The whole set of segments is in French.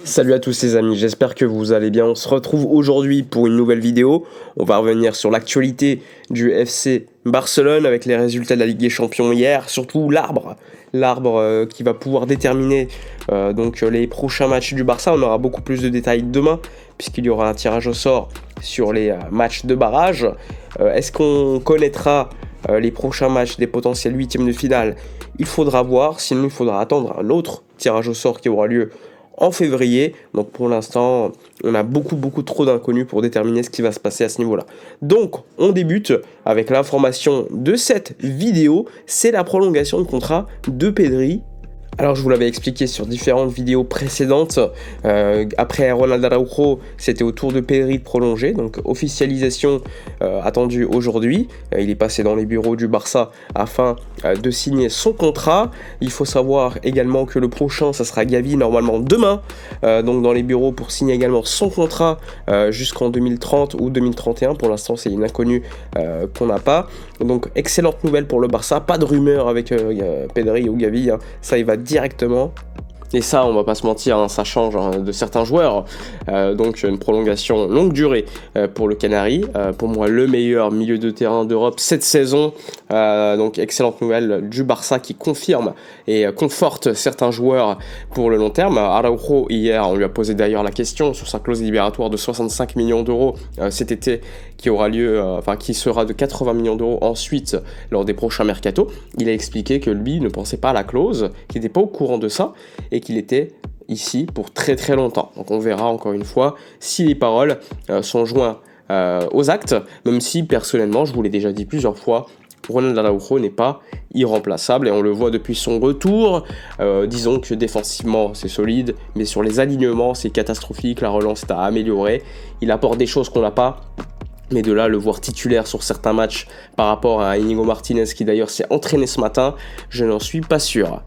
Salut à tous les amis, j'espère que vous allez bien. On se retrouve aujourd'hui pour une nouvelle vidéo. On va revenir sur l'actualité du FC Barcelone avec les résultats de la Ligue des Champions hier, surtout l'arbre qui va pouvoir déterminer les prochains matchs du Barça. On aura beaucoup plus de détails demain puisqu'il y aura un tirage au sort sur les matchs de barrage. Est-ce qu'on connaîtra les prochains matchs des potentiels huitièmes de finale? Il faudra voir, sinon il faudra attendre un autre tirage au sort qui aura lieu en février. Donc pour l'instant, on a beaucoup trop d'inconnus pour déterminer ce qui va se passer à ce niveau-là. Donc on débute avec l'information de cette vidéo, c'est la prolongation de contrat de Pedri. Alors je vous l'avais expliqué sur différentes vidéos précédentes, après Ronald Araujo, c'était au tour de Pedri de prolonger, donc officialisation attendue aujourd'hui. Il est passé dans les bureaux du Barça afin de signer son contrat. Il faut savoir également que le prochain, ça sera Gavi, normalement demain, donc dans les bureaux pour signer également son contrat jusqu'en 2030 ou 2031. Pour l'instant, c'est une inconnue qu'on n'a pas. Donc excellente nouvelle pour le Barça, pas de rumeur avec Pedri ou Gavi, hein. Ça il va directement. Et ça, on va pas se mentir, hein, ça change de certains joueurs. Donc une prolongation longue durée pour le Canari. Pour moi, le meilleur milieu de terrain d'Europe cette saison. Donc excellente nouvelle du Barça qui confirme et conforte certains joueurs pour le long terme. Araujo, hier, on lui a posé d'ailleurs la question sur sa clause libératoire de 65 millions d'euros cet été, qui sera de 80 millions d'euros ensuite lors des prochains mercatos. Il a expliqué que lui ne pensait pas à la clause, qu'il n'était pas au courant de ça et qu'il était ici pour très longtemps. Donc on verra encore une fois si les paroles sont jointes aux actes, même si personnellement, je vous l'ai déjà dit plusieurs fois, Ronald Araujo n'est pas irremplaçable et on le voit depuis son retour. Disons que défensivement c'est solide, mais sur les alignements c'est catastrophique, la relance est à améliorer. Il apporte des choses qu'on n'a pas. Mais de là, le voir titulaire sur certains matchs par rapport à Íñigo Martínez, qui d'ailleurs s'est entraîné ce matin, je n'en suis pas sûr.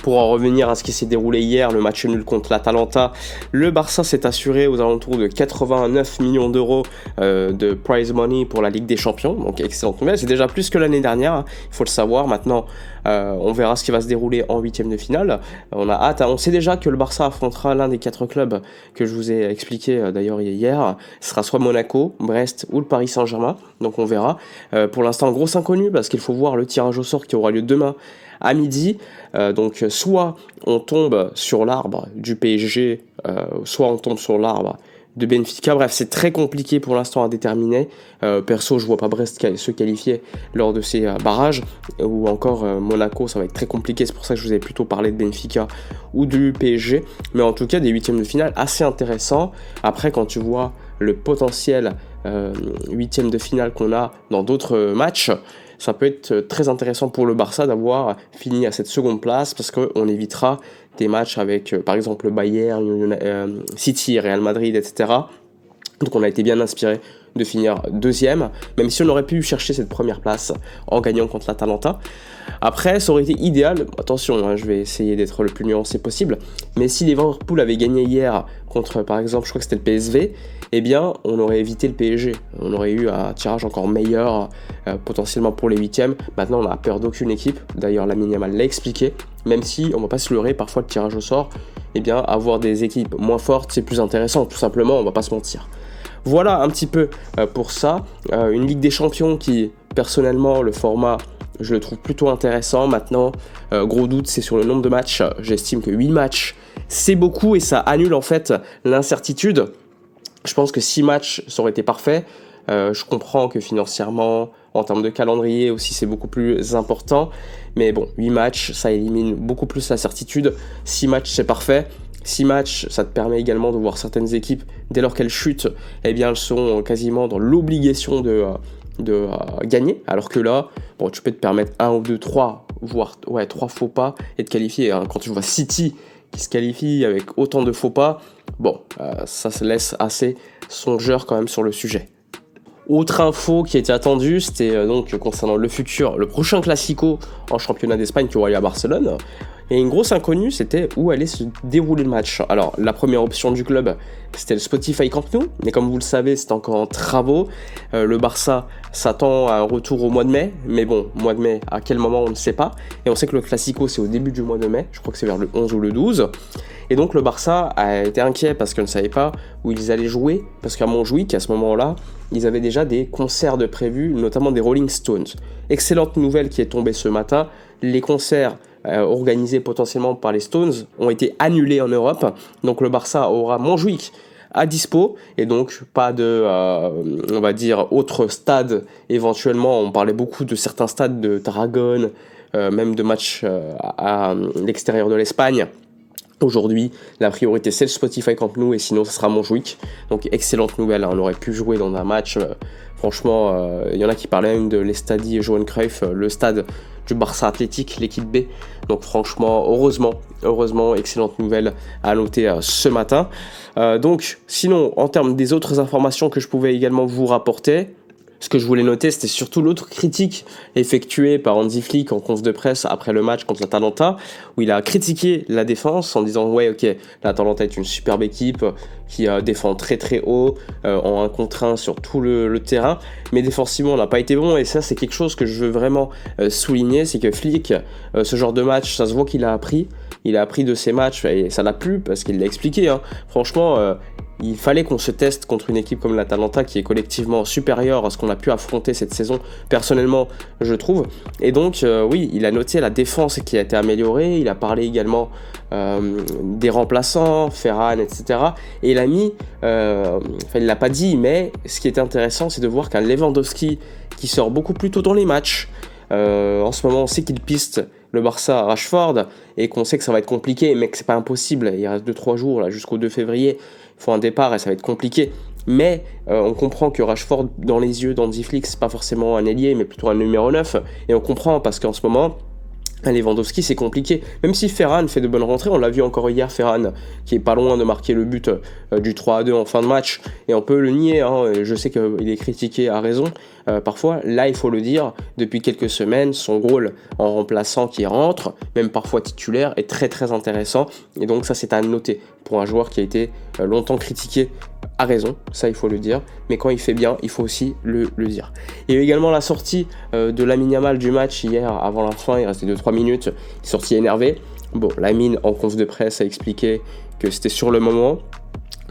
Pour en revenir à ce qui s'est déroulé hier, le match nul contre l'Atalanta, le Barça s'est assuré aux alentours de 89 millions d'euros de prize money pour la Ligue des Champions. Donc excellente nouvelle, c'est déjà plus que l'année dernière, hein. Il faut le savoir. Maintenant, on verra ce qui va se dérouler en huitième de finale. On a hâte, hein. On sait déjà que le Barça affrontera l'un des 4 clubs que je vous ai expliqué d'ailleurs hier. Ce sera soit Monaco, Brest ou le Paris Saint-Germain. Donc on verra. Pour l'instant, grosse inconnue parce qu'il faut voir le tirage au sort qui aura lieu demain à midi. Donc soit on tombe sur l'arbre du PSG, soit on tombe sur l'arbre de Benfica. Bref, c'est très compliqué pour l'instant à déterminer. Perso, je vois pas Brest se qualifier lors de ces barrages, ou encore Monaco, ça va être très compliqué. C'est pour ça que je vous avais plutôt parlé de Benfica ou du PSG. Mais en tout cas, des huitièmes de finale assez intéressants. Après, quand tu vois le potentiel huitième de finale qu'on a dans d'autres matchs, ça peut être très intéressant pour le Barça d'avoir fini à cette seconde place parce qu'on évitera des matchs avec par exemple le Bayern, City, Real Madrid, etc. Donc on a été bien inspiré de finir deuxième, même si on aurait pu chercher cette première place en gagnant contre l'Atalanta. Après, ça aurait été idéal, attention, hein, je vais essayer d'être le plus nuancé possible, mais si Liverpool avait gagné hier contre, par exemple, je crois que c'était le PSV, eh bien, on aurait évité le PSG. On aurait eu un tirage encore meilleur, potentiellement pour les huitièmes. Maintenant, on n'a peur d'aucune équipe. D'ailleurs, Lamine Yamal l'a expliqué. Même si, on va pas se leurrer, parfois le tirage au sort, eh bien, avoir des équipes moins fortes, c'est plus intéressant. Tout simplement, on va pas se mentir. Voilà un petit peu pour ça. Une Ligue des Champions qui, personnellement, le format, je le trouve plutôt intéressant. Maintenant, gros doute, c'est sur le nombre de matchs. J'estime que 8 matchs, c'est beaucoup et ça annule en fait l'incertitude. Je pense que 6 matchs, ça aurait été parfait. Je comprends que financièrement, en termes de calendrier aussi, c'est beaucoup plus important. Mais bon, 8 matchs, ça élimine beaucoup plus l'incertitude. 6 matchs, c'est parfait. 6 matchs, ça te permet également de voir certaines équipes, dès lors qu'elles chutent, eh bien, elles sont quasiment dans l'obligation de gagner. Alors que là, bon, tu peux te permettre 1 ou 2, 3, voire 3 faux pas et te qualifier. Hein. Quand tu vois City qui se qualifie avec autant de faux pas, bon, ça se laisse assez songeur quand même sur le sujet. Autre info qui était attendue, c'était donc concernant le prochain Classico en championnat d'Espagne qui aura lieu à Barcelone. Et une grosse inconnue, c'était où allait se dérouler le match. Alors, la première option du club, c'était le Spotify Camp Nou, mais comme vous le savez, c'est encore en travaux. Le Barça s'attend à un retour au mois de mai, mais bon, mois de mai, à quel moment, on ne sait pas. Et on sait que le Classico, c'est au début du mois de mai, je crois que c'est vers le 11 ou le 12. Et donc le Barça a été inquiet parce qu'ils ne savaient pas où ils allaient jouer, parce qu'à Montjuïc, à ce moment-là, ils avaient déjà des concerts de prévus, notamment des Rolling Stones. Excellente nouvelle qui est tombée ce matin, les concerts organisés potentiellement par les Stones ont été annulés en Europe, donc le Barça aura Montjuïc à dispo, et donc pas de, on va dire, autre stade éventuellement. On parlait beaucoup de certains stades de Tarragone, même de matchs à l'extérieur de l'Espagne. Aujourd'hui, la priorité c'est le Spotify Camp Nou et sinon ça sera Montjuïc. Donc excellente nouvelle, hein. On aurait pu jouer dans un match. Franchement, il y en a qui parlaient même de l'Estadi Johan Cruyff, le stade du Barça Athlétique, l'équipe B. Donc franchement, heureusement, excellente nouvelle à noter ce matin. Donc sinon, en termes des autres informations que je pouvais également vous rapporter, ce que je voulais noter, c'était surtout l'autre critique effectuée par Hansi Flick en conf de presse après le match contre l'Atalanta, où il a critiqué la défense en disant « Ouais, ok, l'Atalanta est une superbe équipe qui défend très très haut, en 1 contre 1 sur tout le terrain, mais défensivement on n'a pas été bon. » Et ça, c'est quelque chose que je veux vraiment souligner, c'est que Flick, ce genre de match, ça se voit qu'il a appris. Il a appris de ses matchs et ça l'a plu parce qu'il l'a expliqué, hein. Franchement, il fallait qu'on se teste contre une équipe comme l'Atalanta qui est collectivement supérieure à ce qu'on a pu affronter cette saison, personnellement je trouve. Et donc oui, il a noté la défense qui a été améliorée, il a parlé également des remplaçants, Ferran, etc. Et il a mis, il l'a pas dit, mais ce qui est intéressant c'est de voir qu'un Lewandowski qui sort beaucoup plus tôt dans les matchs, en ce moment on sait qu'il piste le Barça à Rashford et qu'on sait que ça va être compliqué, mais que c'est pas impossible, il reste 2-3 jours là, jusqu'au 2 février, il faut un départ et ça va être compliqué. Mais on comprend que Rashford, dans les yeux d'Hansi Flick, c'est pas forcément un ailier, mais plutôt un numéro 9. Et on comprend parce qu'en ce moment, Lewandowski, c'est compliqué. Même si Ferran fait de bonnes rentrées, on l'a vu encore hier, Ferran, qui est pas loin de marquer le but du 3-2 en fin de match. Et on peut le nier, hein, je sais qu'il est critiqué à raison parfois. Là, il faut le dire, depuis quelques semaines, son rôle en remplaçant qui rentre, même parfois titulaire, est très très intéressant. Et donc ça, c'est à noter pour un joueur qui a été longtemps critiqué à raison, ça il faut le dire, mais quand il fait bien, il faut aussi le dire. Il y a eu également la sortie de Lamine Yamal du match hier avant la fin, il restait 2-3 minutes, il est sorti énervé. Bon, Lamine en conf de presse a expliqué que c'était sur le moment,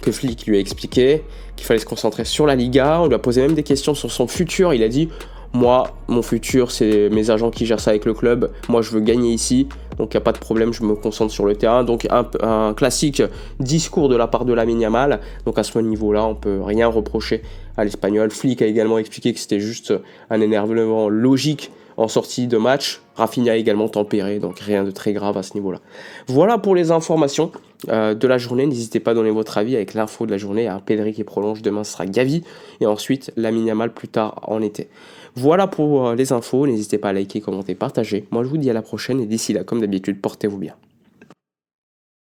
que Flick lui a expliqué qu'il fallait se concentrer sur la Liga, on lui a posé même des questions sur son futur, il a dit « Moi, mon futur, c'est mes agents qui gèrent ça avec le club, moi je veux gagner ici, donc il n'y a pas de problème, je me concentre sur le terrain. » Donc un classique discours de la part de Lamine Yamal, donc à ce niveau-là, on ne peut rien reprocher à l'Espagnol. Flick a également expliqué que c'était juste un énervement logique en sortie de match. Rafinha a également tempéré, donc rien de très grave à ce niveau-là. Voilà pour les informations de la journée. N'hésitez pas à donner votre avis avec l'info de la journée. Pedri qui prolonge, demain ce sera Gavi, et ensuite Lamine Yamal plus tard en été. Voilà pour les infos. N'hésitez pas à liker, commenter, partager. Moi je vous dis à la prochaine, et d'ici là, comme d'habitude, portez-vous bien.